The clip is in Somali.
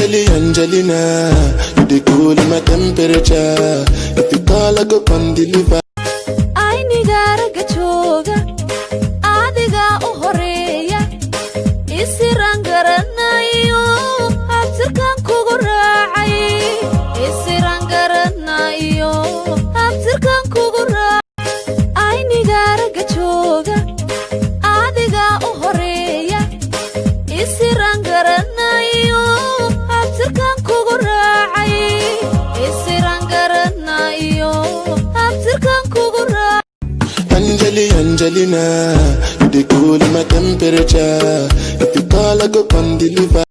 Angelina, you dey cool my temperature. If you call, I go come deliver. I nigara gachoga, adiga uhoreya. Isirangaranayo, abtirkan kugurai. Isirangaranayo, abtirkan kugurai. I nigara gachoga, adiga uhoreya. Isirangaranayo. Angelina, you dey cool my temperature. If you call, I go come deliver.